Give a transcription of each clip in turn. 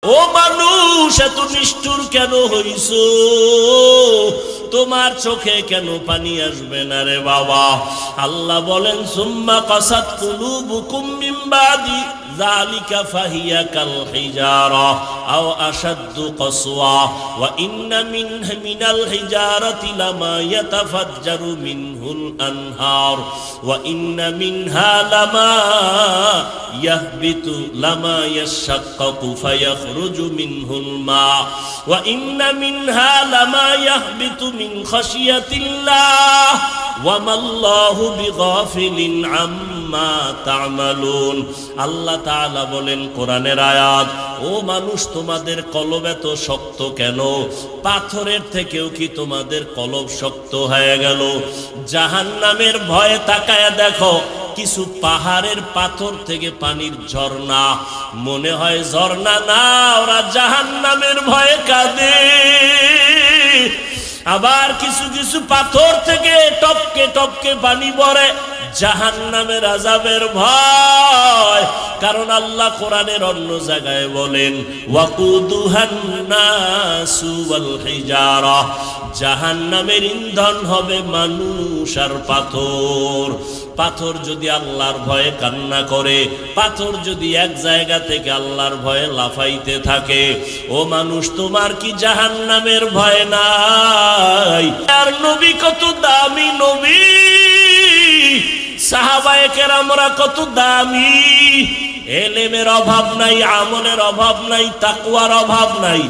ও মানুষ এত নিষ্ঠুর কেন হইছো? তোমার চোখে কেন পানি আসবে না রে বাবা? আল্লাহ বলেন সুম্মা কাসাত কুলুবুকুম মিন বাদি যালিকা ফাহিয়া কাল হিজারা আও আশাদ্দু কসওয়া ওয়া ইন্না মিনাল হিজারাতি লামা ইয়াতাফাজ্জারু মিনহুল আনহার ওয়া ইন্না মিনহা লামা ইয়াহবিতু লামা ইয়াশাক্কাকু ফায়াখরুজু মিনহুল মা ওয়া ইন্না মিনহা লামা ইয়াহবিতু মিন খাশিয়াতিল্লাহ ওয়া মাল্লাহু বিগাফিলিন আম্মা তা'মালুন। আল্লাহ তাআলা বলেন কোরআনের আয়াত, ও মানুষ তোমাদের কলব এত শক্ত কেন? পাথরের থেকেও কি তোমাদের কলব শক্ত হয়ে গেল? জাহান্নামের ভয়ে তাকায়া দেখো, কিছু পাহাড়ের পাথর থেকে পানির ঝর্ণা, মনে হয় ঝর্ণা না, ওরা জাহান্নামের ভয়ে কাঁদে। আবার কিছু কিছু পাথর থেকে টপকে টপকে পানি পড়ে, জাহান্নামের আযাবের ভয়। কারণ আল্লাহ কোরআনের অন্য জায়গায় বলেন ওয়াকুদুহান নাসু ওয়াল হিজারা, জাহান্নামের ইন্ধন হবে মানুষ আর পাথর। পাথর যদি আল্লাহর ভয়ে কান্না করে, পাথর যদি এক জায়গা থেকে আল্লাহর ভয়ে লাফাইতে থাকে, ও মানুষ তোমার কি জাহান্নামের ভয় নাই? আর নবী কত দামি নবী, সাহাবায়ে কেরামরা কত দামি, এলেমের অভাব নাই, আমলের অভাব নাই, তাকওয়ার অভাব নাই।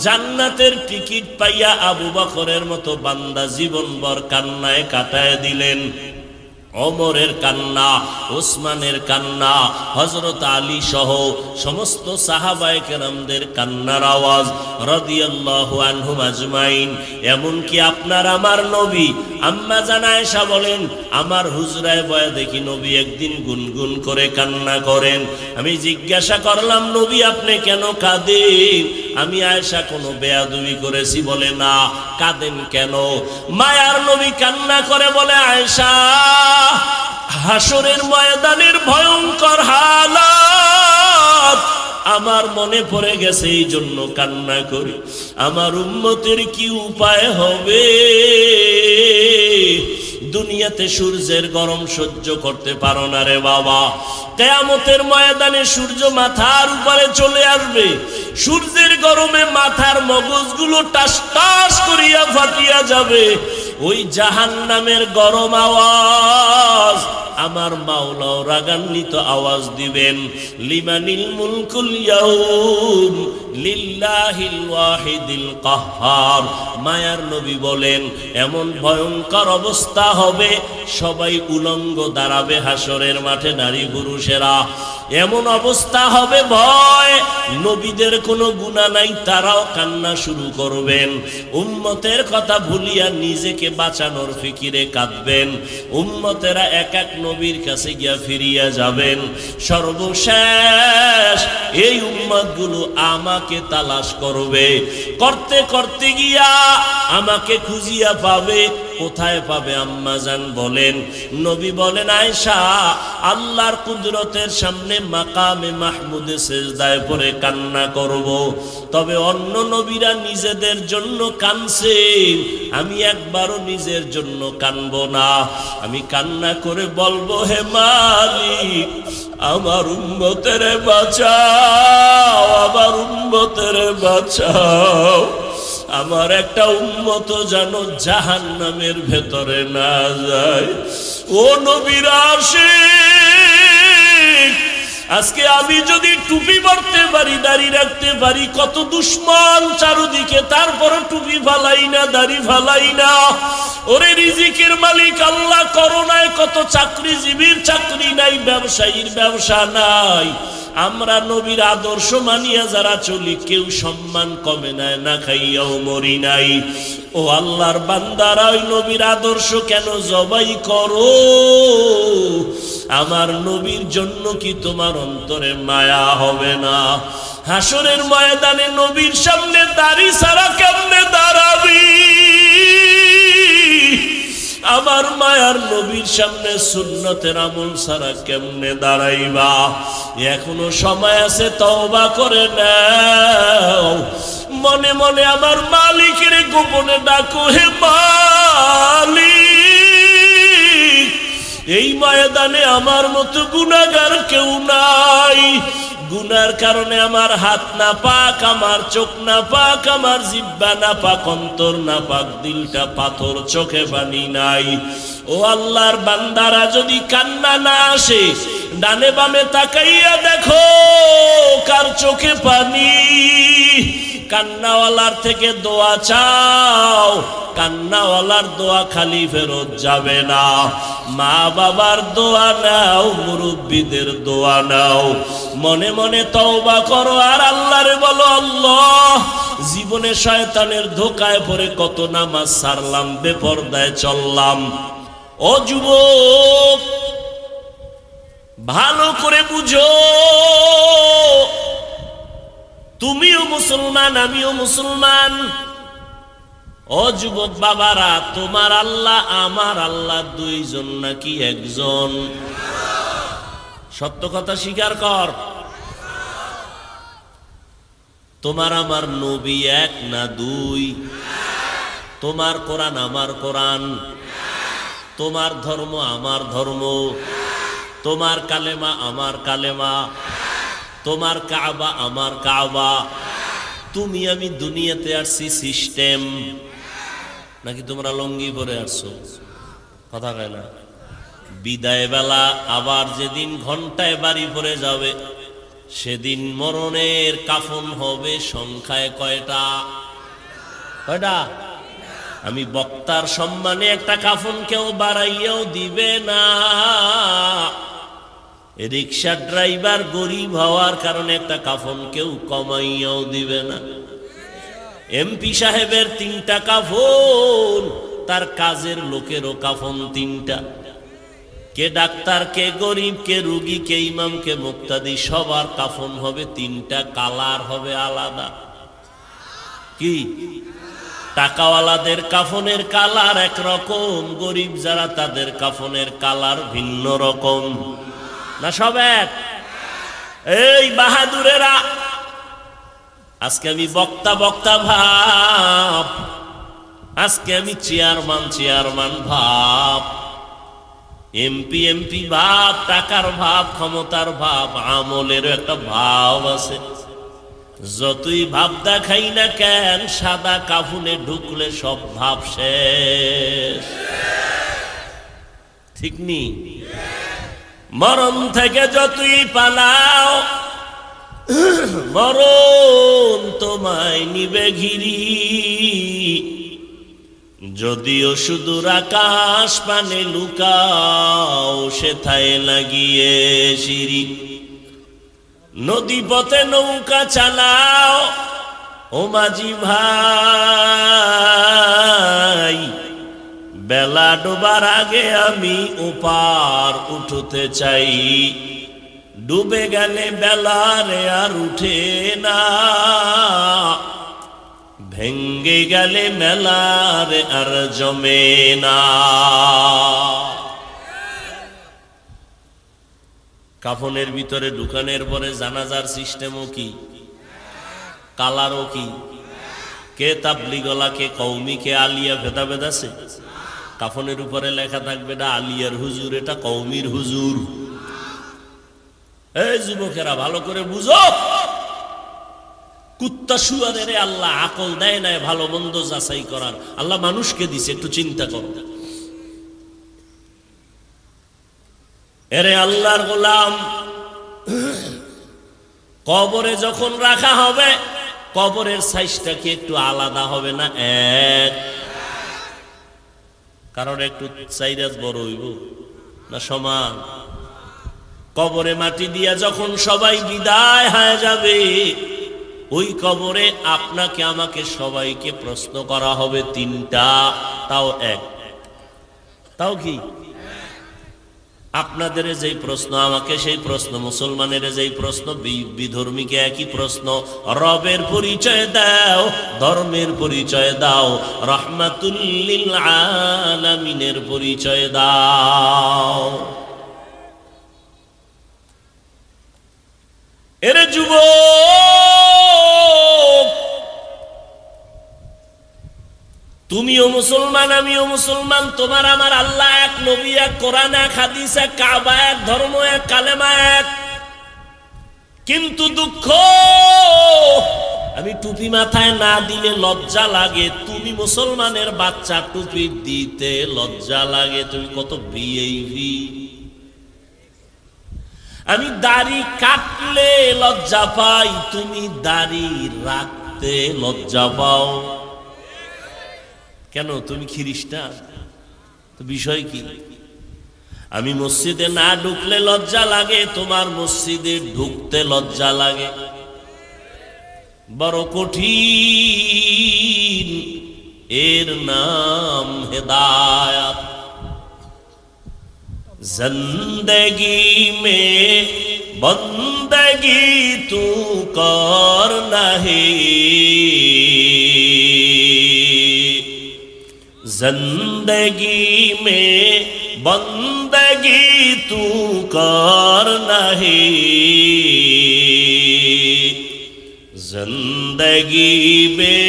জান্নাতের টিকিট পাইয়া আবু বকরের মতো বান্দা জীবনভর কান্নায় কাটায় দিলেন। ওমরের কান্না, ওসমানের কান্না, হযরত আলী সহ সমস্ত সাহাবায়ে কেরামদের কান্নার আওয়াজ রাদিয়াল্লাহু আনহুম আজমাইন। এমনকি আপনার আমার নবী আম্মা জান আয়েশা বলেন, আমার হুজরায় বয়া দেখি নবী একদিন গুনগুন করে কান্না করেন। আমি জিজ্ঞাসা করলাম, নবী আপনি কেন কাঁদেন? আমি আয়েশা কোনো বেয়াদবি করেছি? বলে না। কাঁদেন কেন? মায়ার নবী কান্না করে বলে, আয়েশা হাসরের ময়দানের ভয়ঙ্কর হালাত আমার মনে পড়ে গেছে, এই জন্য কান্না করি। আমার উম্মতের কি উপায় হবে? দুনিয়াতে সূর্যের গরম সহ্য করতে পারো না রে বাবা, কিয়ামতের ময়দানে সূর্য মাথার উপরে চলে আসবে, সূর্যের গরমে মাথার মগজগুলো টাস টাস করিয়া ফাটিয়া যাবে। ওই জাহান্নামের গরম আওয়াজ আমার মাওলাও রাগান্বিত আওয়াজ দিবেন, লিমানিল মুলকুল ইয়াউম লিল্লাহিল ওয়াহিদিল কাহ্হার। মায়ার নবী বলেন, এমন ভয়ঙ্কর অবস্থা হবে, সবাই উলঙ্গ দাঁড়াবে হাসরের মাঠে, নারী পুরুষেরা। এমন অবস্থা হবে, ভয়, নবীদের কোনো গুনাহ নাই, তারাও কান্না শুরু করবেন। উম্মতের কথা ভুলিয়া নিজেকে বাঁচানোর ফিকিরে কাঁদবেন। উম্মতেরা এক এক নবীর কাছে গিয়া ফিরিয়া যাবেন। সর্বশেষ এই উম্মতগুলো আমাকে তালাশ করবে, করতে করতে গিয়া আমাকে খুঁজিয়া পাবে। কোথায় পাবে? আম্মা জান বলেন, নবী বলেন, আয়েশা আল্লাহর কুদরতের সামনে মাকামে মাহমুদে সিজদায় পড়ে কান্না করব। তবে অন্য নবীরা নিজেদের জন্য কাঁদছেন, আমি একবারও নিজের জন্য কাঁদব না। আমি কান্না করে বলবো, হে মালিক আমার উম্মতের বাঁচাও, আমার উম্মতের বাঁচাও। আমার একটা উম্মত যেন জাহান্নামের ভেতরে না যায়। ও নবীর আশিক, আজকে আমি যদি টুপি পরতে পারি, দাড়ি রাখতে পারি, কত দুশ্মন চারদিকে, তারপর টুপি ফালাই না, দাড়ি ফালাই না। ওরে রিজিকের মালিক আল্লাহ, করোনায় কত চাকরিজীবীর চাকরি নাই, ব্যবসায়ীর ব্যবসা নাই। আমরা নবীর আদর্শ মানিয়া যারা চলি, কেউ সম্মান কমে নাই, না খাইয়াও মরি নাই। ও আল্লাহর বান্দারা, ওই নবীর আদর্শ কেন জবাই করো? আমার নবীর জন্য কি তোমার অন্তরে মায়া হবে না? হাসরের ময়দানে নবীর সামনে দাড়ি ছাড়া কেমনে দাঁড়াবি? আমার মায়ার নবীর সামনে সুন্নতের আমল ছাড়া কেমনে দাঁড়াইবা? এখনো সময় আছে, তওবা করে নাও। মনে মনে আমার মালিকের গোপনে ডাকো, হে মালিক, এই ময়দানে আমার মতো গুনাহগার কেউ নাই। গুনার কারণে আমার হাত না পাক, আমার চোখ না পাক, আমার জিহ্বা না পাক, অন্তর না পাক, দিলটা পাথর, চোখে পানি নাই। ও আল্লাহর বান্দারা, যদি কান্না না আসে, ডানে বামে তাকাইয়া দেখো কার চোখে পানি। কান্নাওয়ালার থেকে দোয়া চাও, কান্নাওয়ালার দোয়া খালি ফেরত যাবে না। মা বাবার দোয়া নাও, মুরব্বীদের দোয়া নাও। মনে মনে তওবা করো আর আল্লাহরে বলো, আল্লাহ, জীবনে শয়তানের ধোকায় পড়ে কত নামাজ ছাড়লাম, বেপরদায় চললাম। ও যুবক, ভালো করে বুঝো, তুমিও মুসলমান, আমিও মুসলমান। ও যুবক বাবারা, তোমার আল্লাহ আমার আল্লাহ দুইজন নাকি একজন? সত্য কথা স্বীকার কর। তোমার আমার নবী এক না দুই? তোমার কোরআন আমার কোরআন, তোমার ধর্ম আমার ধর্ম, তোমার কালেমা আমার কালেমা, তোমার কাবা আমার কাবা। তুমি আমি দুনিয়াতে আসছি সিস্টেম, নাকি তোমরা লঙ্গি পরে আসছো? কথা কয় না। বিদায় বেলা আবার যেদিন ঘন্টায় বাড়ি পরে যাবে, সেদিন মরণের কাফন হবে সংখ্যায় কয়টা? কয়টা? আমি বক্তার সম্মানে একটা কাফন কেউ বাড়াইয়াও দিবে না। রিক্সা ড্রাইভার গরিব হওয়ার কারণে একটা কাফন কেউ কমাইয়াও দিবে না। এমপি সাহেবের 3টা কাফন, তার কাজের লোকেরও কাফন 3টা। কে ডাক্তার, কে গরিব, কে রুগী, কে ইমাম, কে মুক্তাদি, সবার কাফন হবে 3টা, কালার হবে আলাদা। কি? টাকাওয়ালাদের কাফনের কালার একরকম, গরিব যারা তাদের কাফনের কালার ভিন্ন রকম। না সব এক? এই বাহাদুরেরা, আজকে আমি বক্তা ভাব, আজকে আমি চেয়ারম্যান ভাব, এমপি ভাব, টাকার ভাব, ক্ষমতার ভাব, আমলেরও একটা ভাব আছে। যতই ভাব দেখাই না কেন, সাদা কাফনে ঢুকলে সব ভাব শেষ। ঠিক নি? মরণ থেকে যতই পালাও, মরণ তোমায় নিবে ঘিরি। যদিও সুদূর আকাশ পানে লুকাও, সেথায় লাগিয়ে সিঁড়ি। নদী পথে নৌকা চালাও, ও মাঝি ভাই, বেলা ডোবার আগে আমি ওপার উঠতে চাই। ডুবে গেলে বেলারে আর উঠে না, ভেঙ্গে গেলে মেলারে আর জমে না। কাফনের ভিতরে ঢুকানোর পরে জানাজার সিস্টেমও কি, কালারও কি। কে তাবলিগলা, কে কওমি, কে আলিয়া, ভেদাভেদ আছে। কাফনের উপরে লেখা থাকবে এটা আলিয়ার হুজুর, এটা কওমির হুজুর। এই যুবকেরা ভালো করে বুঝো, কুত্তা শুয়ারের আল্লাহ আকল দেয় নাই ভালো মন্দ যাচাই করার, আল্লাহ মানুষকে দিছে। একটু চিন্তা করো। এরে আল্লাহর গোলাম, কবরে যখন রাখা হবে, কবরের সাইজটা কি একটু আলাদা হবে না? এক? কারণ একটু সাইজ বড় হইব না সমান? কবরে মাটি দিয়া যখন সবাই বিদায় হয়ে যাবে, ওই কবরে আপনাকে আমাকে সবাইকে প্রশ্ন করা হবে 3টা, তাও এক। তাও কি? আপনাদের যেই প্রশ্ন আমাকে সেই প্রশ্ন, মুসলমানের যেই প্রশ্ন, বিধর্মীকে একই প্রশ্ন। রবের পরিচয় দাও, ধর্মের পরিচয় দাও, রাহমাতুল লিল আলামিনের পরিচয় দাও। এরে যুবক, তুমিও মুসলমান, আমিও মুসলমান, তোমার আমার আল্লাহ এক, নবী এক, কোরআন এক, হাদিস এক, কাবা এক, ধর্ম এক, কালেমা এক। কিন্তু দুঃখ, আমি টুপি মাথায় না দিলে লজ্জা লাগে। তুমি মুসলমানের বাচ্চা, টুপি দিতে লজ্জা লাগে। তুমি কত ভিআইপি। আমি দাড়ি কাটলে লজ্জা পাই, তুমি দাড়ি রাখতে লজ্জা পাও কেন? তুমি খ্রিস্টান, তো বিষয় কি? আমি মসজিদে না ঢুকলে লজ্জা লাগে, তোমার মসজিদে ঢুকতে লজ্জা লাগে। বড় কঠিন, এর নাম হেদায়াত। जिंदगी में बंदगी तू कर नहीं, जिंदगी में बंदगी तू कर नहीं, जिंदगी में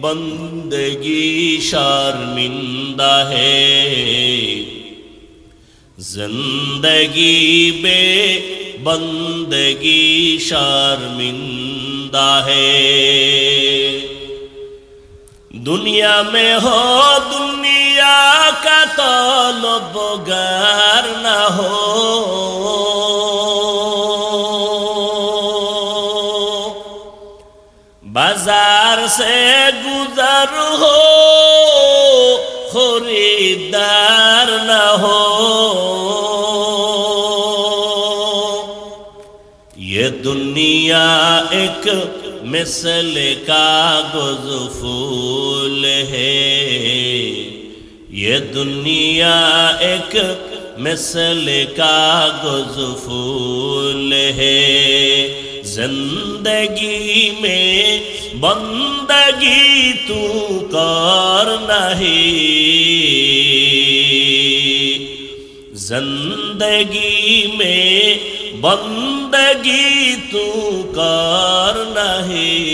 बंदगी शर्मिंदा है, जिंदगी में बंदगी शर्मिंदा है। दुनिया में हो दुनिया का तलबगार न हो, बाजार से गुजर हो, खरीदार न हो। ये दुनिया एक मिसल कागज फूल है, ये दुनिया एक मिसल कागज फूल है, जिंदगी में बंदगी तू कर नहीं, जिंदगी में बंदगी तू कर नहीं,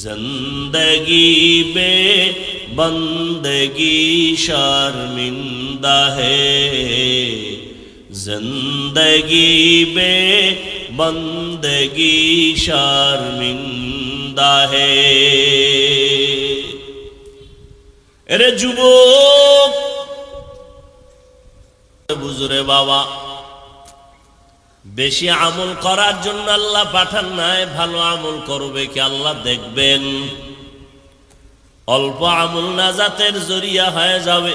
जिंदगी में बंदगी शर्मिंदा है, जिंदगी में बंदगी शर्मिंदा है। अरे যুবক, বুঝরে বাবা, বেশি আমল করার জন্য আল্লাহ পাঠান নাই, ভালো আমল করবে কি আল্লাহ দেখবেন। অল্প আমল নাজাতের জরিয়া হয়ে যাবে,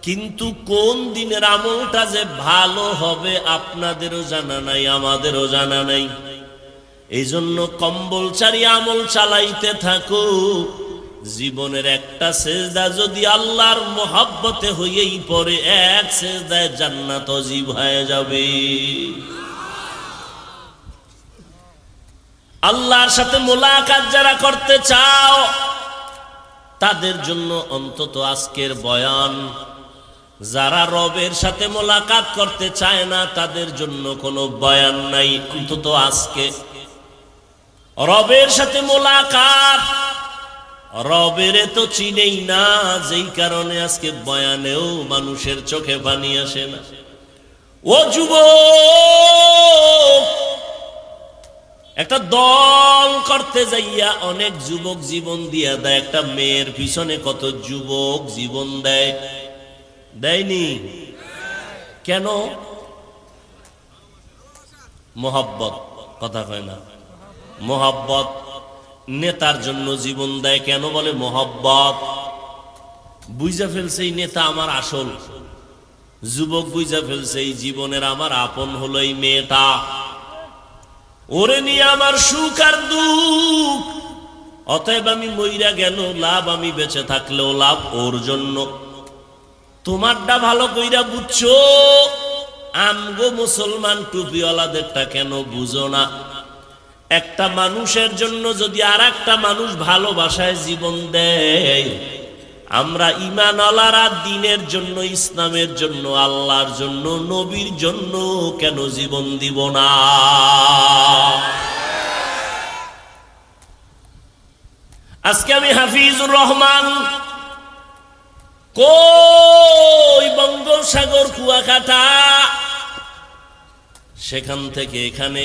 কিন্তু কোন দিনের আমলটা যে ভালো হবে আপনাদেরও জানা নাই, আমাদেরও জানা নাই। এই জন্য কম্বলচারী আমল চালাইতে থাকো। জীবনের একটা সেজদা যদি আল্লাহর মোহাব্বতে হইয়েই পড়ে, এক সেজদায় জান্নাত অজীব হয়ে যাবে। আল্লাহর সাথে মোলাকাত যারা করতে চাও তাদের জন্য অন্তত আজকের বয়ান। যারা রবের সাথে মোলাকাত করতে চায় না তাদের জন্য কোনো বয়ান নাই, অন্তত আজকে। রবের সাথে মোলাকাত, রবের তো চিনেই না, যেই কারণে আজকে বয়ানেও মানুষের চোখে পানি আসে না। ও যুবক, একটা দল করতে যাইয়া অনেক যুবক জীবন দিয়া দেয়। একটা মেয়ের পিছনে কত যুবক জীবন দেয়, দেয়নি কেন? মোহাব্বত, কথা কয় না, মোহাব্বত। নেতার জন্য জীবন দেয় কেন? বলে মোহাব্বত। বুঝা ফেলছে এই নেতা আমার আসল। যুবক বুঝা ফেলছে এই জীবনের আমার আপন হলো এই মেয়েটা, ওরে নিয়ে আমার সুখ আর দুঃখ। অতএব আমি মইরা গেল লাভ, আমি বেঁচে থাকলেও লাভ ওর জন্য। তোমারটা ভালো কইরা বুঝছো, আমগো মুসলমান টুপিওয়ালাদেরটা কেন বুঝো না? একটা মানুষের জন্য যদি আর একটা মানুষ ভালোবাসায় জীবন দেয়, আমরা ঈমানওয়ালারা দ্বীনের জন্য, ইসলামের জন্য, আল্লাহর জন্য, নবীর জন্য কেন জীবন দিব না? আজকে আমি হাফিজুর রহমান, কই বঙ্গোপসাগর কুয়াকাটা, সেখান থেকে এখানে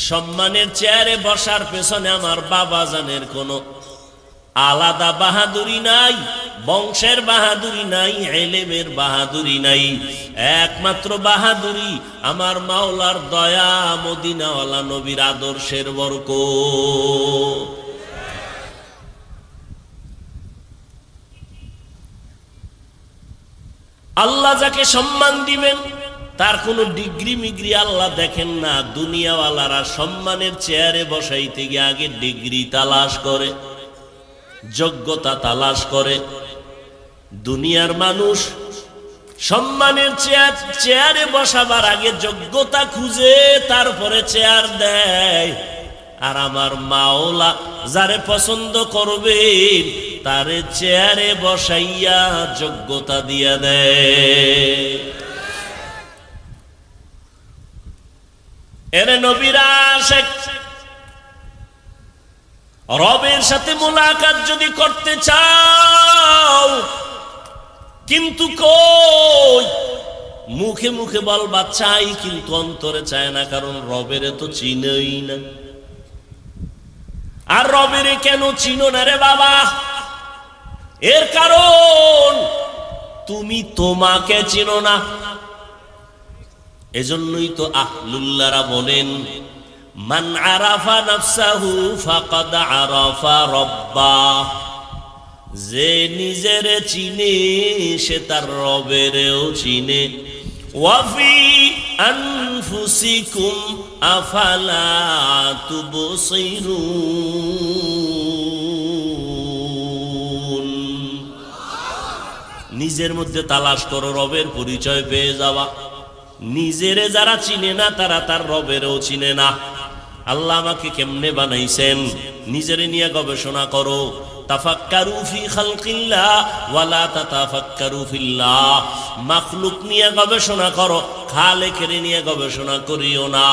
সম্মানের চেয়ারে বসার পেছনে আমার বাবা জানের কোনো আলাদা বাহাদুরি নাই, বংশের বাহাদুরি নাই, ইলমের বাহাদুরি নাই। একমাত্র বাহাদুরি আমার মাওলার দয়া, মদিনাওয়ালা নবীর আদর্শের বরকত। আল্লাহ যাকে সম্মান দিবেন তার কোনো ডিগ্রি মিগ্রি আল্লাহ দেখেন না। দুনিয়াওয়ালারা সম্মানের চেয়ারে বসাইতে গিয়ে আগে ডিগ্রি তালাশ করে, যোগ্যতা তালাশ করে। দুনিয়ার মানুষ সম্মানের চেয়ারে বসাবার আগে যোগ্যতা খুঁজে, তারপরে চেয়ার দেয়। আর আমার মাওলা যারে পছন্দ করবেন তারে চেয়ারে বসাইয়া যোগ্যতা দিয়া দেয়। এরে নবীরা আশিক, রবের সাথে মুলাকাত যদি করতে চাও, কিন্তু কই মুখে মুখে বলবা চাই, কিন্তু অন্তরে চায় না, কারণ রবের তো চিনই না। আর রবের কেন চিনো না রে বাবা? এর কারণ তুমি তোমাকে চিনো না। এজন্যই তো আহলুল্লাহরা বলেন, মান আরাফা নাফসাহু ফাকাদ আরাফা রাব্বাহ। যে নিজের চিনে সে তার রবেরও চিনে। ওয়াফি আনফুসিকুম আফালা তুবসিরুন। নিজের মধ্যে তালাশ করো, রবের পরিচয় পেয়ে যাওয়া। নিজেরে যারা চিনে না তারা তার রবেরও চিনে না। আল্লাহ আমাকে কেমনে বানাইছেন নিজেরে নিয়ে গবেষণা করো। তাফাক্কারু ফি খালকিল্লাহ ওয়ালা তাতাফাক্কারু ফিল্লাহ। মাখলুক নিয়ে গবেষণা করো, খালেকের নিয়ে গবেষণা করিও না।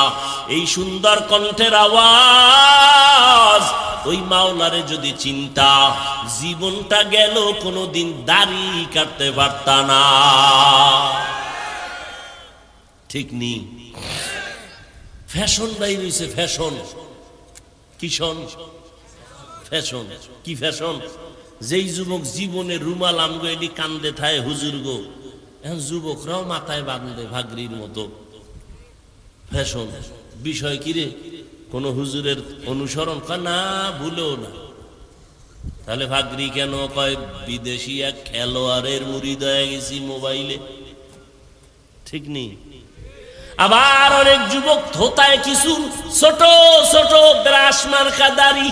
এই সুন্দর কণ্ঠের আওয়াজ ওই মাওলারে যদি চিন্তা, জীবনটা গেল কোনোদিন দাড়ি কাটতে পারতা না। ঠিক নি? ফ্যাশন বাইর হইছে, ফ্যাশন। কিশন ফ্যাশন, কি ফ্যাশন? যেই যুবক জীবনে রুমাল আমগো এটি কান্দে থায় হুজুর গো, এখন যুবকরাও মাথায় বাঁধে ভাগরির মতো। ফ্যাশন বিষয় কি রে? কোন হুজুরের অনুসরণ কয় না, ভুলেও না। তাহলে ভাগরি কেন? কয় বিদেশি এক খেলোয়াড়ের মুরিদ হয়ে গেছি মোবাইলে। ঠিক নেই? আবার অনেক যুবক ধোতায় কিছু ছোট ছোট ব্রাশ মার্কা দাড়ি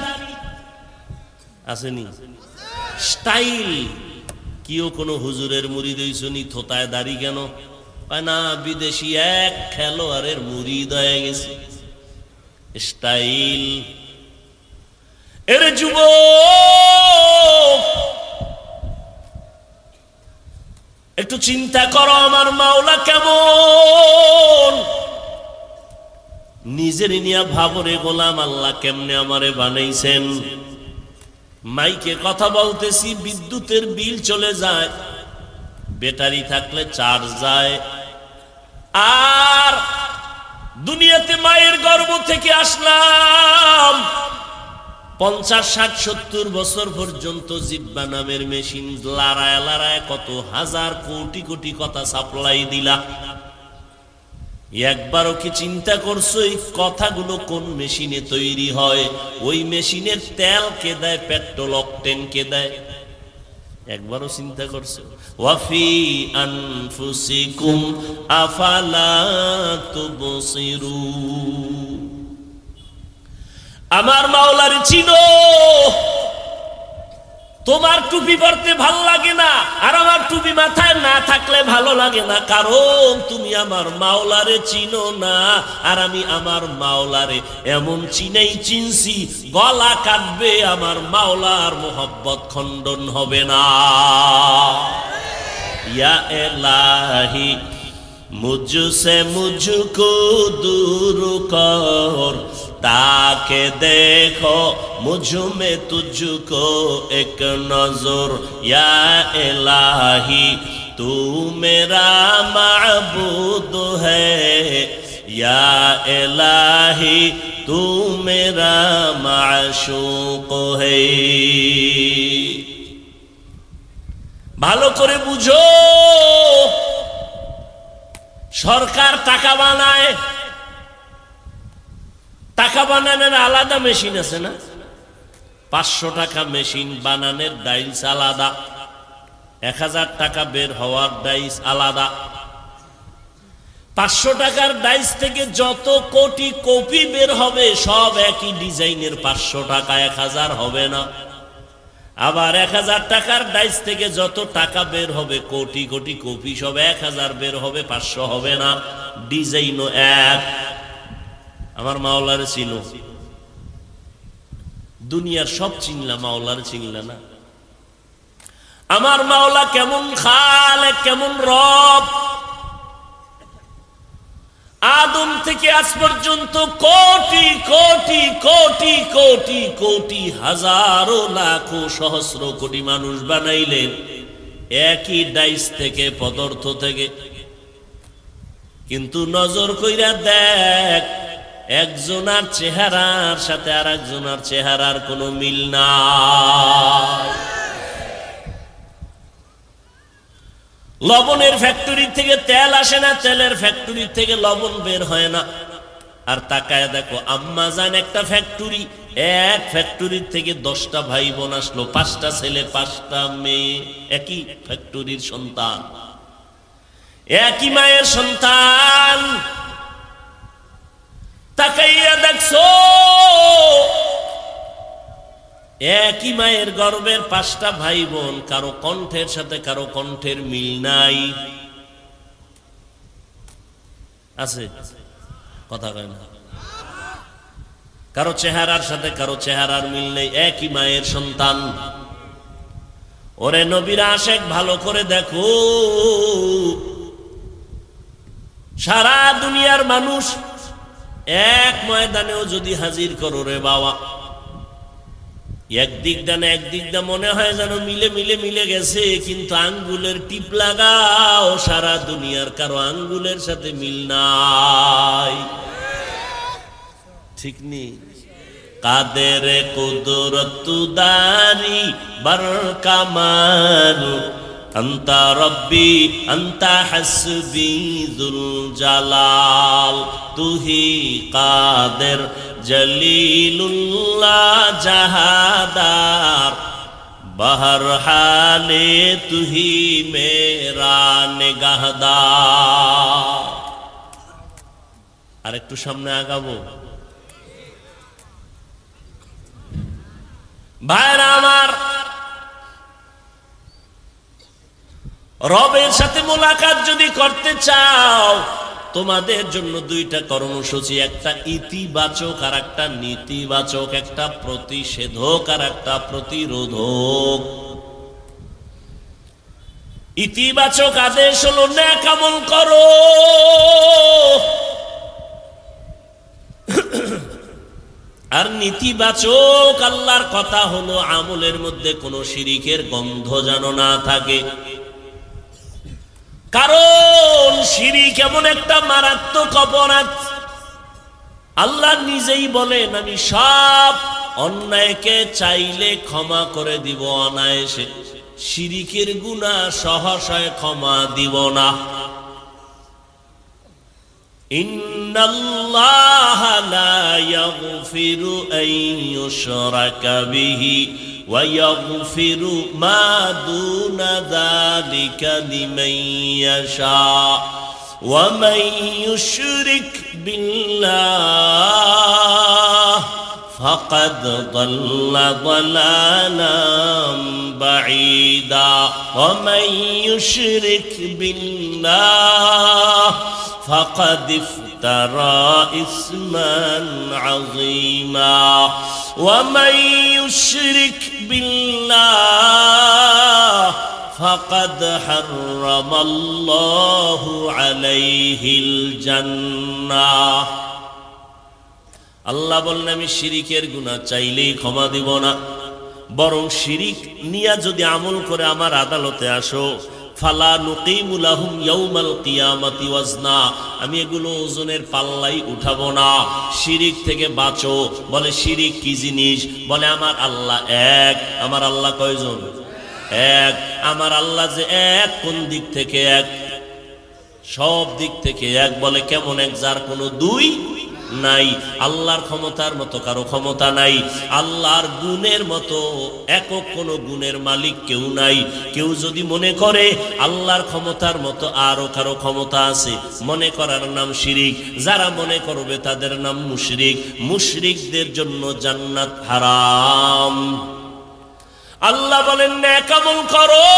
আসেনি, স্টাইল। কিও কোনো হুজুরের মুরিদ হইছনি, থোতায় দাড়ি কেন? না, বিদেশি এক খেলোয়াড়ের মুরিদ হয়ে গেছে, স্টাইল। এর যুবক একটু চিন্তা করো, আমার মাওলা কেমন? নিজের নিয়া ভাবরে গোলাম, আল্লাহ কেমনে আমারে বানাইছেন। মাইকে কথা বলতেছি, বিদ্যুতের বিল চলে যায়, ব্যাটারি থাকলে চার্জ যায়। আর দুনিয়াতে মায়ের গর্ভ থেকে আসলাম, 50, 60, 70 বছর পর্যন্ত জিব্বা নামের মেশিন লড়ায় লড়ায় কত হাজার কোটি কোটি কথা সাপ্লাই দিলা। একবারও কি চিন্তা করছো এই কথাগুলো কোন মেশিনে তৈরি হয়? ওই মেশিনের তেল কে দেয়? পেট্রোল অকটেন কে দেয়? একবারও চিন্তা করছো? ওয়াফি আনফুসিকুম আফালা তুবসিরুন। আমার মাওলার চিনো, তোমার টুপি পরতে ভালো লাগে না, আর আমার টুপি মাথায় না থাকলে ভালো লাগে না, কারণ তুমি আমার মাওলারে চিনো না, আর আমি আমার মাওলারে এমন চিনছি গলা কাটবে, আমার মাওলার মোহব্বত খণ্ডন হবে না। ইয়া ইলাহি মুঝসে মুঝকো दूर कर, ताके देखो मुझ में तुझको एक नजर, या इलाही तू मेरा माबूद है, या इलाही तू मेरा माशूक है। ভালো করে বুঝো, সরকার টাকা বানায়, টাকা বানানোর আলাদা মেশিন আছে না? 500 টাকা মেশিন বানানোর ডাইস আলাদা, 1000 টাকা বের হওয়ার ডাইস আলাদা। 500 টাকার ডাইস থেকে যত কোটি কপি বের হবে সব একই ডিজাইনের, 500 টাকা 1000 হবে না। আবার 1000 টাকার ডাইস থেকে যত টাকা বের হবে কোটি কোটি কপি সব 1000 বের হবে, 500 হবে না, ডিজাইনও এক। আমার মাওলার চিনো, দুনিয়ার সব চিনলা, মাওলার চিনলা না। আমার মাওলা কেমন খালেক, কেমন রব। আদম থেকে আজ পর্যন্ত কোটি কোটি কোটি কোটি কোটি হাজারো লাখো সহস্র কোটি মানুষ বানাইলেন একই ডাইস থেকে, পদার্থ থেকে। কিন্তু নজর কইরা দেখ, একজনের চেহারার সাথে আর একজনের চেহারার কোনো মিল নাই। লবণের ফ্যাক্টরি থেকে তেল আসে না, তেলের ফ্যাক্টরি থেকে লবণ বের হয় না। আর তাকায় দেখো, আম্মা জান একটা ফ্যাক্টরি, এক ফ্যাক্টরি থেকে 10টা ভাই বোন আসলো, 5টা ছেলে 5টা মেয়ে, একই ফ্যাক্টরির সন্তান, একই মায়ের সন্তান। তাকাইয়া দেখছো, একই মায়ের গর্ভের 5টা ভাই বোন, কারো কণ্ঠের সাথে কারো কণ্ঠের মিল নাই। আছে কথা কয় না? কারো চেহারার সাথে কারো চেহারার মিল নেই, একই মায়ের সন্তান। ওরে নবীর আশেক, ভালো করে দেখো, সারা দুনিয়ার মানুষ এক ময়দানেও যদি হাজির করো রে বাবা, একদিক দানে একদিক দা মনে হয় যেন মিলে মিলে মিলে গেছে, কিন্তু আঙ্গুলের টিপ লাগাও, সারা দুনিয়ার কারো আঙ্গুলের সাথে মিল নাই। ঠিক নেই? কাদের কুদরত দারি বার কামাল, আন্তা রব্বি আন্তা হাসবি যুল জালাল, তুহি কাদের জলিলুল্লাহ জাহাদার, বহর হালে তুহি মেরা নিগাহদার। আর একটু সামনে আগাবো ভাইরা আমার। রবের সাথে মোলাকাত যদি করতে চাও, তোমাদের জন্য 2টা কর্মসূচি, একটা ইতিবাচক আর একটা নেতিবাচক, একটা প্রতিষেধক আর একটা প্রতিরোধক। ইতিবাচক আদেশ হলো নেক আমল করো, আর নেতিবাচক আল্লাহর কথা হলো আমলের মধ্যে কোনো শিরিকের গন্ধ যেন না থাকে। কারণ শিরিক এমন একটা মারাত্মক অপরাধ, আল্লাহ নিজেই বলেন আমি সব অন্যায়কে চাইলে ক্ষমা করে দিব অনায়াসে, শিরিকের গুনাহ সহসায় ক্ষমা দিব না। ইন্নাল্লাহা লা ইয়াগফিরু আন ইউশরাকা বিহি ওয়া ইয়াগফিরু মা দুনা যালিকা লিমান ইয়াশা ওয়া মান ইউশরিক বিল্লাহ فقد ضل ضلالا بعيدا ومن يشرك بالله فقد افترى إثما عظيما ومن يشرك بالله فقد حرم الله عليه الجنة আল্লাহ বলেন আমি শিরিকের গুনাহ চাইলেই ক্ষমা দিব না, বরং শিরিক নিয়া যদি আমল করে আমার আদালতে আসো ফালা নুকিমু লাহুম ইয়াউমাল কিয়ামাতি ওয়াজনা, আমি এগুলো ওজনের পাল্লাই উঠাবো না। শিরিক থেকে বাঁচো। বলে শিরিক কি জিনিস? বলে আমার আল্লাহ এক। আমার আল্লাহ কয়জন? এক। আমার আল্লাহ যে এক, কোন দিক থেকে এক? সব দিক থেকে এক। বলে কেমন এক? যার কোনো দুই নাই। আল্লাহর ক্ষমতার মতো কারো ক্ষমতা নাই, আল্লাহর গুণের মতো একক কোনো গুণের মালিক কেউ নাই। কেউ যদি মনে করে আল্লাহর ক্ষমতার মতো আরো কারো ক্ষমতা আছে, মনে করার নাম শিরিক। যারা মনে করবে তাদের নাম মুশরিক। মুশরিকদের জন্য জান্নাত হারাম। আল্লাহ বলেন নেক আমল করো,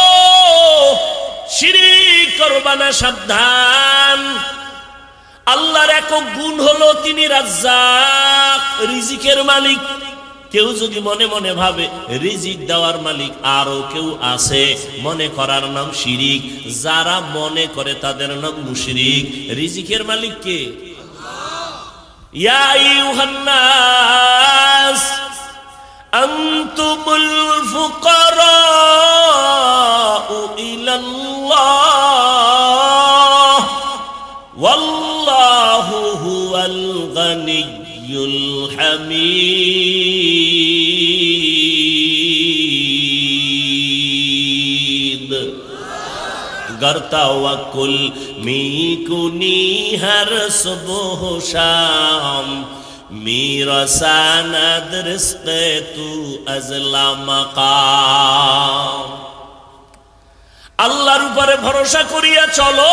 শিরিক করবা না, সাবধান। আল্লাহর একক গুণ হলো তিনি রাজ্জাক, রিজিকের মালিক। কেউ যদি মনে মনে ভাবে রিজিক দেওয়ার মালিক আরো কেউ আছে, মনে করার নাম শিরিক। যারা মনে করে তাদের নাম মুশরিক। রিজিকের মালিক কে? ইয়া আইয়ুহান নাস আনতুমুল ফুকারাউ ইলাল্লাহ ওয়াল্লাহু হুয়াল গানিয়্যুল হামিদ। गर तवक्कुल मीकुनी हर सुबह शाम, मेरा सनद रिज़्क़े तू अज़ला मकाम। আল্লাহর উপরে ভরসা করিয়া চলো।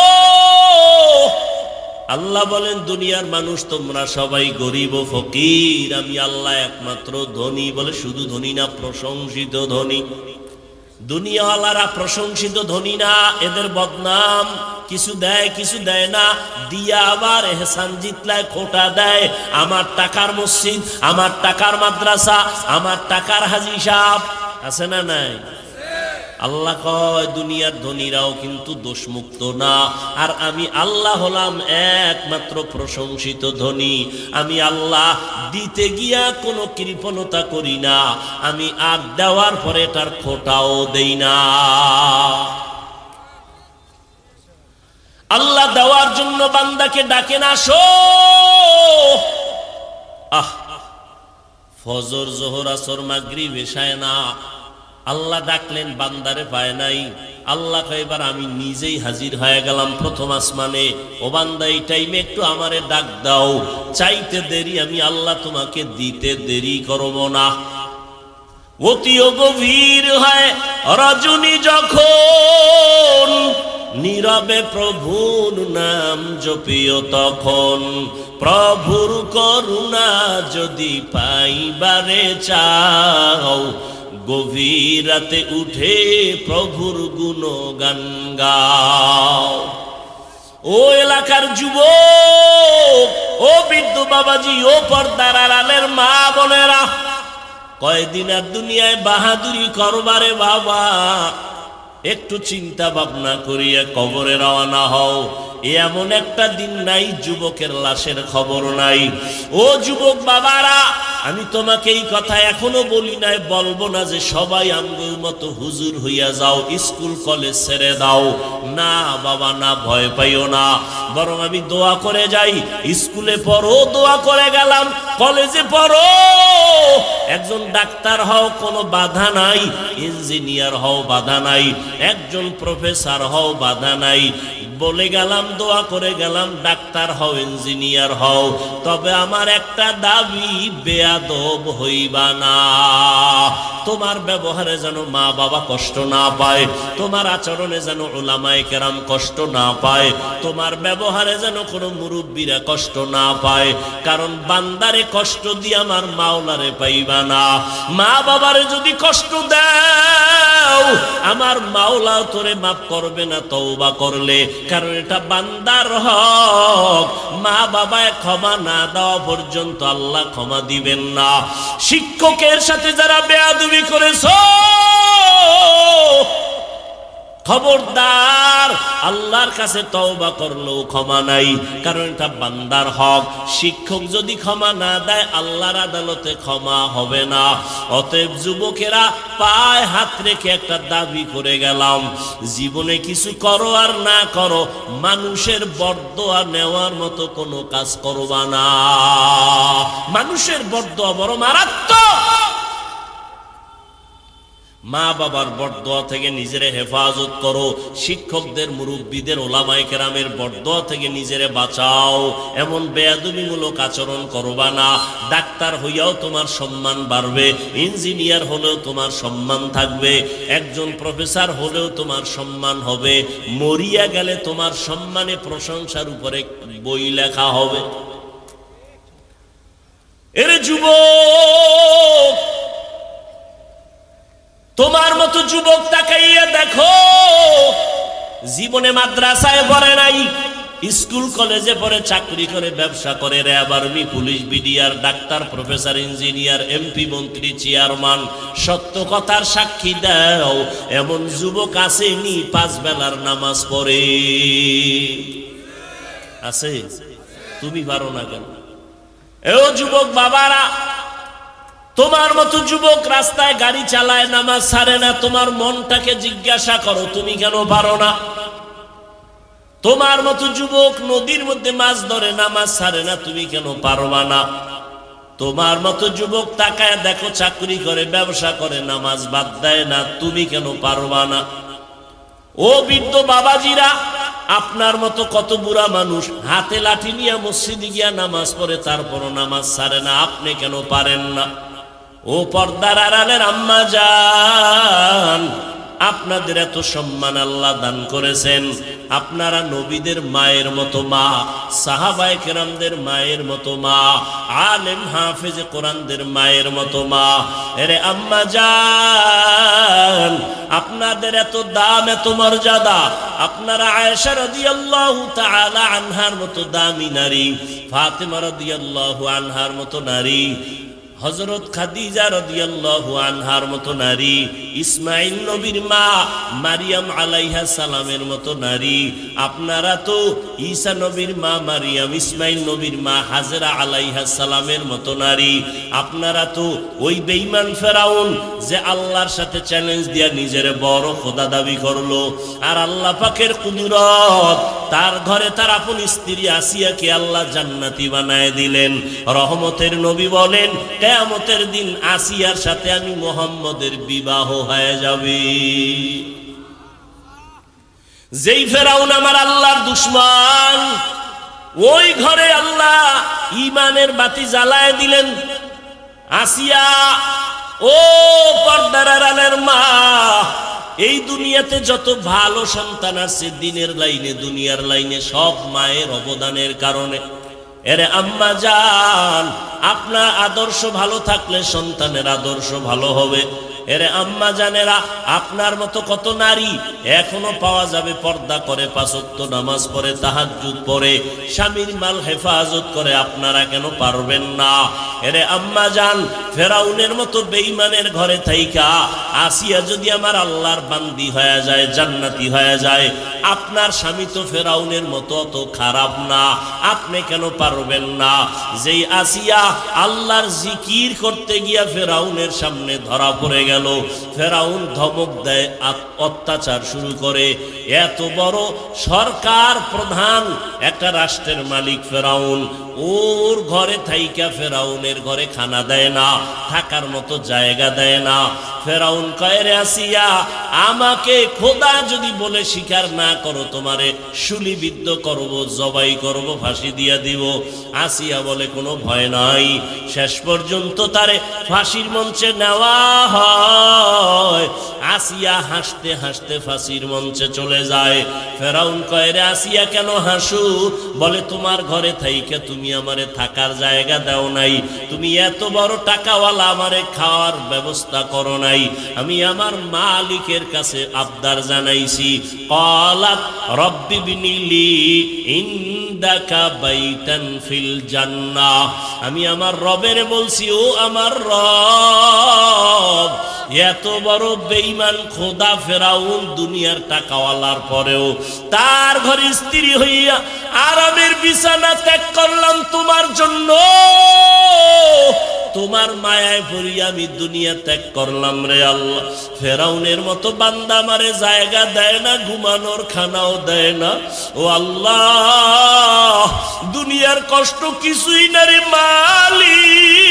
আল্লাহ বলেন দুনিয়ার মানুষ তোমরা সবাই গরিব ও ফকির, আমি আল্লাহ একমাত্র ধনী। বলে শুধু ধনী না, প্রশংসিত ধনী। দুনিয়াওয়ালারা প্রশংসিত ধনী না, এদের বদনাম। কিছু দেয় কিছু দেয় না, দিয়া আবার এহসান জিতলায় খোটা দেয়। আমার টাকার মসজিদ, আমার টাকার মাদ্রাসা, আমার টাকার হাজী সাহেব আছে না নাই? আল্লাহ কয় দুনিয়ার ধনীরাও কিন্তু দোষমুক্ত না, আর আমি আল্লাহ হলাম একমাত্র প্রশংসিত ধনী। আমি আল্লাহ দিতে গিয়া কোনো কৃপণতা করি না, আমি আর দেওয়ার পরে তার খোটাও দেই না। আল্লাহ দেওয়ার জন্য বান্দাকে ডাকেন, আসো। ফজর জোহর আসর মাগরিব এশায় না, আল্লাহ ডাকলেন, বান্দারে পায় নাই। আল্লাহ এবার আমি নিজেই হাজির হয়ে গেলাম প্রথম আসমানে। ও বান্দা এই টাইমে একটু আমারে ডাক দাও। চাইতে দেরি, আমি আল্লাহ তোমাকে দিতে দেরি করব না। অতিও গভীর হয় রজনী যখন, নীরবে প্রভুর নাম জপিও তখন। প্রভুর করুণা যদি পাইবারে চাও, গভীর রাতে উঠে প্রভুর গুণগান গাও। ও এলাকার যুবক, ও বৃদ্ধ বাবাজি, ও পর্দার আড়ালের মা বোনেরা, কয়দিন আর দুনিয়ায় বাহাদুরি করবারে বাবা। একটু চিন্তা ভাবনা করিয়া কবরে রওনা হও। এমন একটা দিন নাই যুবকের লাশের খবর নাই। ও যুবক বাবারা, আমি তোমাকে এই কথা এখনো বলি নাই, বলবো না যে সবাই আমগোর মতো হুজুর হইয়া যাও, স্কুল কলেজ ছেড়ে দাও। না বাবা না, ভয় পাইও না, বরং আমি দোয়া করে যাই। স্কুলে পড়ো, দোয়া করে গেলাম। কলেজে পড়ো, একজন ডাক্তার হও, কোনো বাধা নাই। ইঞ্জিনিয়ার হও, বাধা নাই। একজন প্রফেসর হও, বাধা নাই। বলে গেলাম, দোয়া করে গেলাম, ডাক্তার হও, ইঞ্জিনিয়ার হও, তবে আমার একটা দাবি, বেয়াদব হইবা না। তোমার ব্যবহারে যেন মা বাবা কষ্ট না পায়, তোমার আচরণে যেন উলামায়ে কেরাম কষ্ট না পায়, তোমার ব্যবহারে যেন কোনো মুরব্বীরা কষ্ট না পায়। কারণ বান্দারে কষ্ট দিয়ে আমার মাওলারে পাইবা না। মা বাবারে যদি কষ্ট দাও, আমার মাওলাও তোরে মাফ করবে না তওবা করলে। কারণ এটা বান্দার হক। মা বাবায় ক্ষমা না দেওয়া পর্যন্ত আল্লাহ ক্ষমা দিবেন না। শিক্ষকের সাথে যারা বেয়াদবি করেছো, খবরদার, আল্লাহর কাছে তওবা করলেও ক্ষমা নাই। কারণ এটা বান্দার হক। শিক্ষক যদি ক্ষমা না দেয়, আল্লাহর আদালতে ক্ষমা হবে না। অতএব যুবকেরা, পায়ে হাত রেখে একটা দাবি করে গেলাম, জীবনে কিছু করো আর না করো, মানুষের বরদোয়া নেওয়ার মতো কোনো কাজ করবা না। মানুষের বরদোয়া বড় মারাত্মক। মা বাবার বরদোয়া থেকে নিজেরে হেফাজত করো। শিক্ষকদের, মুরব্বীদের, ওলামায়ে কেরামের বরদোয়া থেকে নিজেরে বাঁচাও। এমন বেয়াদবিমূলক আচরণ করবা না। ডাক্তার হইয়াও তোমার সম্মান বাড়বে, ইঞ্জিনিয়ার হলেও তোমার সম্মান থাকবে, একজন প্রফেসর হলেও তোমার সম্মান হবে। মরিয়া গেলে তোমার সম্মানে প্রশংসার উপরে বই লেখা হবে। এরে যুবক, তোমার মতো যুবক তাকাইয়া দেখো, জীবনে মাদ্রাসায় পড়ে নাই, স্কুল কলেজে পড়ে, চাকরি করে, ব্যবসা করে, RAB, army, police, BDR, doctor, professor, engineer, MP, মন্ত্রী, চেয়ারম্যান। সত্য কথার সাক্ষী দাও, এমন যুবক আসেনি 5 বেলার নামাজ পড়ে? আছে? তুমি পারো না কেন? এও যুবক বাবারা, তোমার মতো যুবক রাস্তায় গাড়ি চালায়, নামাজ ছাড়ে না। তোমার মনটাকে জিজ্ঞাসা করো, তুমি কেন পারো না? তোমার মতো যুবক নদীর মধ্যে মাছ ধরে, নামাজ ছাড়ে না, তুমি কেন পারবা না? তোমার মতো যুবক তাকায় দেখো, চাকরি করে, ব্যবসা করে, নামাজ বাদ দেয় না, তুমি কেন পারবা না? ও বৃদ্ধ বাবাজিরা, আপনার মতো কত বুড়া মানুষ হাতে লাঠি নিয়ে মসজিদে গিয়া নামাজ পড়ে, তারপরও নামাজ ছাড়ে না, আপনি কেন পারেন না? ও পর্দার আড়ালের আম্মা জান, আপনাদের এত সম্মান আল্লাহ দান করেছেন। আপনারা নবীদের মায়ের মতো মা, সাহাবায়ে কেরামদের মায়ের মতো মা, আলেম হাফেজ কোরআনদের মায়ের মতো মা। এরে আম্মা জান, আপনাদের এত দাম, এত মর্যাদা। আপনারা আয়েশা রাদিয়াল্লাহু তাআলা আনহার মতো দামি নারী, ফাতেমা রাদিয়াল্লাহু আনহার মতো নারী, হযরত খাদিজা রাদিয়াল্লাহু আনহার মতো নারী, ইসমাইল নবীর মা মারিয়াম আলাইহিস সালামের মতো নারী। আপনারা তো ঈসা নবীর মা মারিয়াম, ইসমাইল নবীর মা হাজরা আলাইহিস সালামের মতো নারী। আপনারা তো ওই বেঈমান ফেরাউন যে আল্লাহর সাথে চ্যালেঞ্জ দিয়া নিজের বড় খোদা দাবি করলো, আর আল্লাহ পাকের কুদরত, তার ঘরে তার আপন স্ত্রী আসিয়াকে আল্লাহ জান্নাতি বানায় দিলেন। রহমতের নবী বলেন, কিয়ামতের দিন আসিয়ার সাথে আমি মুহাম্মদের বিবাহ হয়ে যাবে। যেই ফেরাউন আমার আল্লাহর দুশমন, ওই ঘরে আল্লাহ ঈমানের বাতি জ্বালায় দিলেন। আসিয়া, ও পর্দার আড়ালের মা, এই দুনিয়াতে যত ভালো সন্তান আছে দিনের লাইনে, দুনিয়ার লাইনে, সব মায়ের অবদানের কারণে। এরে আম্মা জান, আপনার আদর্শ ভালো থাকলে সন্তানের আদর্শ ভালো হবে। এরে আম্মা জানেরা, আপনার মতো কত নারী এখনো পাওয়া যাবে, পর্দা করে, 5 ওয়াক্ত নামাজ পড়ে, তাহাজ্জুদ পড়ে, স্বামীর মাল হেফাজত করে। আপনারা কেন পারবেন না? এরে আম্মা জান, ফেরাউনের মতো বেঈমানের ঘরে থাইকা আসিয়া যদি আমার আল্লাহর বান্দি হয়ে যায়, জান্নাতি হয়ে যায়, আপনার স্বামী তো ফেরাউনের মতো অত খারাপ না, আপনি কেন পারবেন না? যেই আসিয়া আল্লাহর জিকির করতে গিয়া ফেরাউনের সামনে ধরা পড়ে গেল, ফেরাউন ধমক দেয়, অত্যাচার শুরু করে। এত বড় সরকার প্রধান, একটা রাষ্ট্রের মালিক ফেরাউন, ওর ঘরে থাইকা ফেরাউনের ঘরে খানা দেয় না, থাকার মতো জায়গা দেয় না। ফেরাউন কয় রে আসিয়া আমাকে খোদা যদি বলে স্বীকার না করো তোমারে শুলিবিদ্ধ করব, জবাই করব, ফাঁসি দিয়া দিব। আসিয়া বলে কোনো ভয় নাই। শেষ পর্যন্ত তারে ফাঁসির মঞ্চে নেওয়া হয়। আসিয়া হাসতে হাসতে ফাঁসির মঞ্চে চলে যায়। ফেরাউন কয় রে আসিয়া কেন হাসু? বলে তোমার ঘরে থাইকা তুমি আমারে থাকার জায়গা দাও নাই, তুমি এত বড় টাকাওয়ালা আমারে খাওয়ার ব্যবস্থা করো নাই। আমি আমার মালিকের কাছে আবদার জানাইছি। ক্বালাত রব্বি বিনিলি ইনদাকা বাইতান ফিল জান্নাহ, আমি আমার রবের বলছি ও আমার রব, এত বড় বেঈমান খোদা ফেরাউন দুনিয়ার টাকাওয়ালার পরেও তার ঘরে স্ত্রী হইয়া আরামের বিছানা ত্যাগ করলাম তোমার জন্য, তোমার মায়ায় পড়িয়া আমি দুনিয়া ত্যাগ করলাম রে আল্লাহ। ফেরাউনের মতো বান্দা আমারে জায়গা দেয় না, ঘুমানোর খানাও দেয় না। ও আল্লাহ, দুনিয়ার কষ্ট কিছুই না রে মালিক,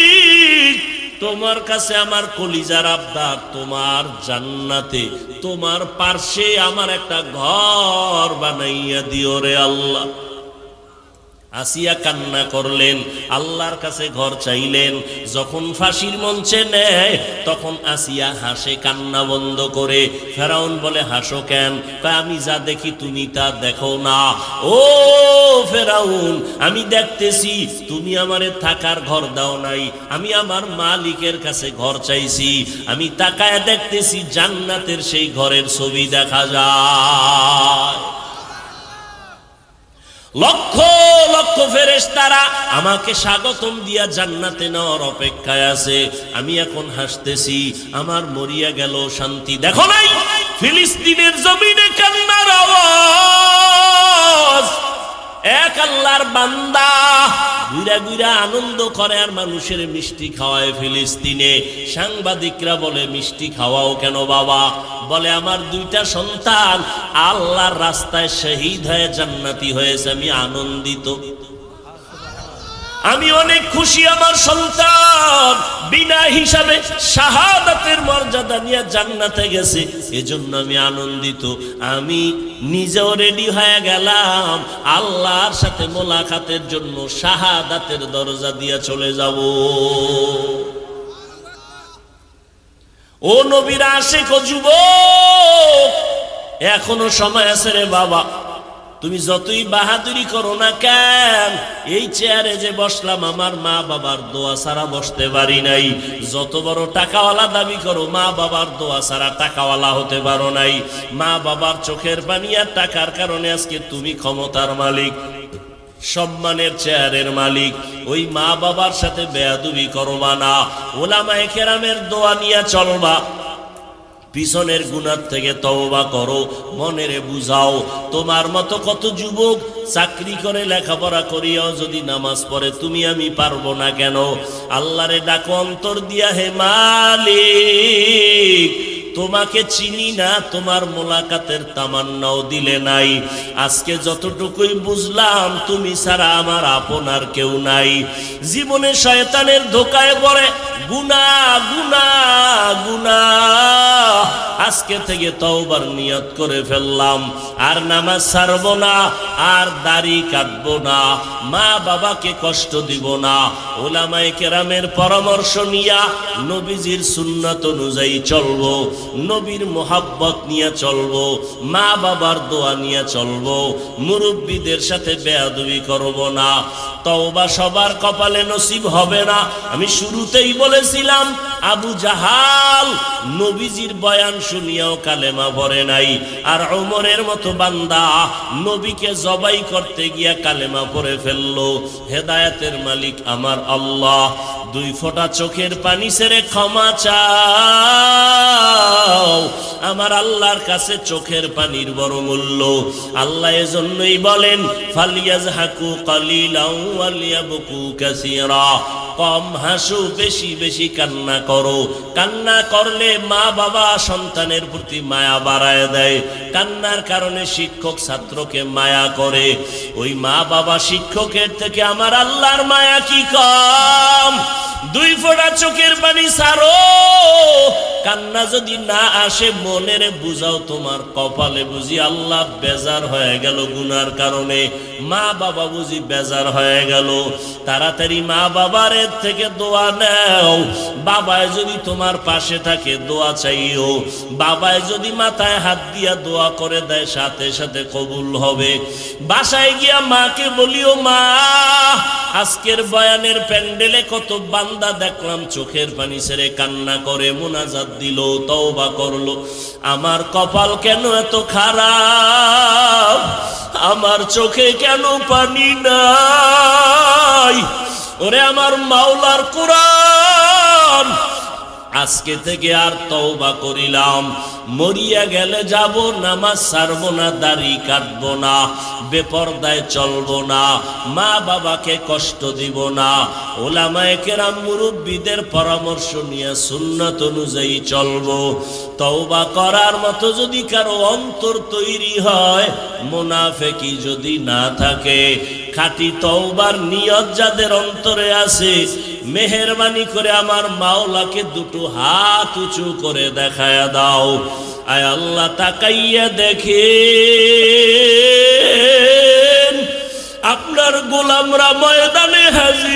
তোমার কাছে আমার কলিজার আবদার, তোমার জান্নাতে তোমার পার্শ্বে আমার একটা ঘর বানাইয়া দিও রে আল্লাহ। আসিয়া কান্না করলেন, আল্লাহর কাছে ঘর চাইলেন। যখন ফাঁসির মঞ্চে নেয় তখন আসিয়া হাসে কান্না বন্ধ করে। ফেরাউন বলে হাসো কেন? আমি যা দেখি তুমি তা দেখো না। ও ফেরাউন, আমি দেখতেছি তুমি আমারে থাকার ঘর দাও নাই, আমি আমার মালিকের কাছে ঘর চাইছি, আমি তাকায় দেখতেছি জান্নাতের সেই ঘরের ছবি দেখা যায়। লক্ষ লক্ষ ফেরেশতারা আমাকে স্বাগতম দিয়া জান্নাতে নেওয়ার অপেক্ষায় আছে। আমি এখন হাসতেছি, আমার মরিয়া গেল শান্তি। দেখো নাই ফিলিস্তিনের জমিনে কান্নার আওয়াজ? এক আল্লাহর বান্দা ঘুরা ঘুরা আনন্দ করে আর মানুষের মিষ্টি খাওয়ায় ফিলিস্তিনে। সাংবাদিকরা বলে মিষ্টি খাওয়াও কেন বাবা? বলে আমার দুইটা সন্তান আল্লাহর রাস্তায় শহীদ হয়ে জান্নাতি হয়েছে, আমি আনন্দিত, আমি অনেক খুশি। আমার সন্তান বিনা হিসাবে শাহাদাতের মর্যাদা নিয়ে জান্নাতে গেছে, এজন্য আমি আনন্দিত। আমি নিজেও রেডি হয়ে গেলাম আল্লাহর সাথে মোলাকাতের জন্য, শাহাদাতের দরজা দিয়ে চলে যাব। ও নবীর আশিক ও যুবক, এখনো সময় আছে রে বাবা। তুমি যতই বাহাদুরি করো না কেন, এই চেয়ারে যে বসলাম আমার মা বাবার দোয়া ছাড়া বসতে পারি নাই। যত বড় টাকাওয়ালা দাবি করো, মা বাবার দোয়া ছাড়া টাকাওয়ালা হতে পারো নাই। মা বাবার চোখের পানি আর টাকার কারণে আজকে তুমি ক্ষমতার মালিক, সম্মানের চেয়ারের মালিক। ওই মা বাবার সাথে বেয়াদবি করবা না, ওলামায়ে কেরামের দোয়া নিয়ে চলবা। পিছনের গুনাহ থেকে তওবা করো, মনেরে বুঝাও। তোমার মতো কত যুবক চাকরি করে লেখাপড়া করিয়াও যদি নামাজ পড়ে, তুমি আমি পারবো না কেন? আল্লাহরে ডাকো অন্তর দিয়া, হে মালিক তোমাকে চিনি না, তোমার মোলাকাতের তামান্নাও দিলে নাই। আজকে যতটুকুই বুঝলাম তুমি ছাড়া আমার আপনার কেউ নাই। জীবনে শয়তানের ধোকায় পড়ে গুনাহ গুনাহ গুনাহ, আজকে থেকে তওবার নিয়ত করে ফেললাম, আর নামাজ ছাড়বো না, আর দাড়ি কাটবো না, মা বাবাকে কষ্ট দিব না। ওলামায়ে কেরামের পরামর্শ নিয়া নবীজির সুন্নাত অনুযায়ী চলবো, নবীর মোহাব্বত নিয়ে চলবো, মা বাবার দোয়া নিয়ে চলবো, মুরব্বীদের সাথে বেয়াদবি করব না। তওবা সবার কপালে নসিব হবে না। আমি শুরুতেই বলেছিলাম আবু জাহাল নবীজির বয়ান শুনিয়াও কালেমা পড়ে নাই, আর ওমরের মতো বান্দা নবীকে জবাই করতে গিয়া কালেমা পড়ে ফেললো। হেদায়েতের মালিক আমার আল্লাহ, দুই ফোঁটা চোখের পানি ছেড়ে ক্ষমা চাও। আমার আল্লাহর কাছে চোখের পানির বড় মূল্য। আল্লাহ এজন্যই বলেন ফালিয়াজহাকু কালিলাও ওয়ালিয়াবকু কাসীরা, কম হাসু, বেশি বেশি কান্না করো। কান্না করলে মা বাবা সন্তানের প্রতি মায়া বাড়ায় দেয়। কান্নার কারণে শিক্ষক ছাত্রকে মায়া করে। ওই মা বাবা শিক্ষকের থেকে আমার আল্লাহর মায়া কি কম? দুই ফোঁটা চোখের পানি ছাড়ো, কান্না যদি না আসে মনের বুঝাও তোমার কপালে বুঝি আল্লাহ বেজার হয়ে গেল গুনার কারণে, মা বাবা বুঝি বেজার হয়ে গেল। তাড়াতাড়ি মা বাবার থেকে দোয়া নাও। বাবায় যদি তোমার পাশে থাকে দোয়া চাইও। বাবায় যদি মাথায় হাত দিয়া দোয়া করে দেয় সাথে সাথে কবুল হবে। বাসায় গিয়া মাকে বলিও, মা আজকের বয়ানের প্যান্ডেলে কত বান্দা দেখলাম চোখের পানি ছেড়ে কান্না করে মুনাজাত দিল, তওবা করলো, আমার কপাল কেন এত খারাপ, আমার চোখে কেন পানি নাই। ওরে আমার মাওলার কোরআন, আজকে থেকে আর তওবা করিলাম, মরিয়া গেলে যাব, নামাজ ছাড়বো না, দাড়ি কাটবো না, বেপরদায় চলবো না, মা বাবাকে কষ্ট দিব না, ওলামায়ে কেরাম মুরব্বীদের পরামর্শ নিয়ে সুন্নাত অনুযায়ী চলবো। তওবা করার মতো যদি কারো অন্তর তৈরি হয়, মুনাফিকি যদি না থাকে, খাঁটি তওবার নিয়ত যাদের অন্তরে আছে, মেহেরবানি করে আমার মাওলাকে দুটো হাত উঁচু করে দেখায়া দাও। আয় আল্লাহ তাকাইয়া দেখেন আপনার গোলামরা ময়দানে হাজির।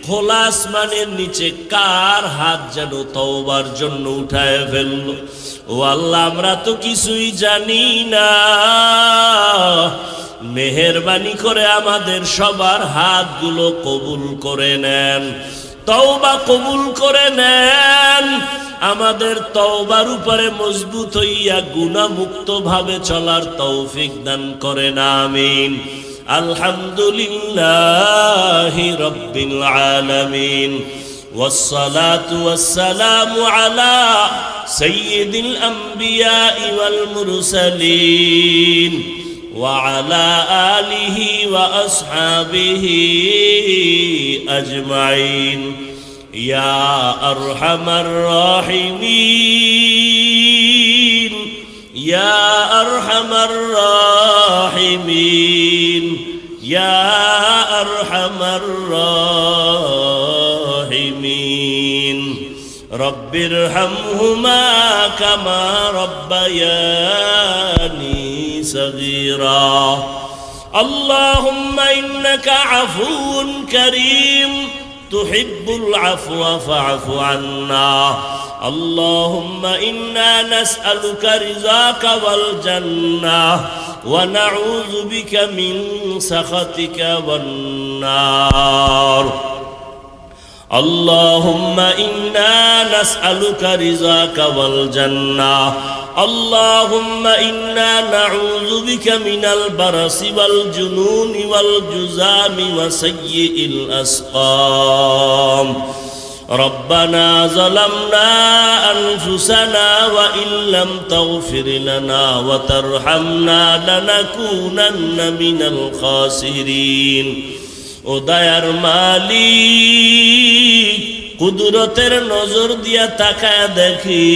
খোলা আসমানের নিচে কার হাত যেন তওবার জন্য উঠায় ফেললো। ও আল্লাহ, আমরা তো কিছুই জানি না, মেহেরবানি করে আমাদের সবার হাতগুলো কবুল করে নেন, তওবা কবুল করে নেন। আমাদের তওবার উপরে মজবুত হইয়া গুনাহমুক্ত ভাবে চলার তৌফিক দান করেন, আমিন। আলহামদুলিল্লাহি রাব্বিল আলামিন, والصلاة والسلام على سيد الأنبياء والمرسلين وعلى آله وأصحابه أجمعين يا أرحم الراحمين يا أرحم الراحمين يا أرحم الراحمين رب ارحمهما كما ربياني صغيرا اللهم إنك عفو كريم تحب العفو فاعف عنا اللهم إنا نسألك رضاك والجنة ونعوذ بك من سخطك والنار اللهم إنا نسألك رضاك والجنة اللهم إنا نعوذ بك من البرص والجنون والجذام وسيء الأسقام ربنا ظلمنا أنفسنا وإن لم تغفر لنا وترحمنا لنكونن من الخاسرين ও দয়ার মালিক কুদরতের নজর দিয়া তাকায়া দেখি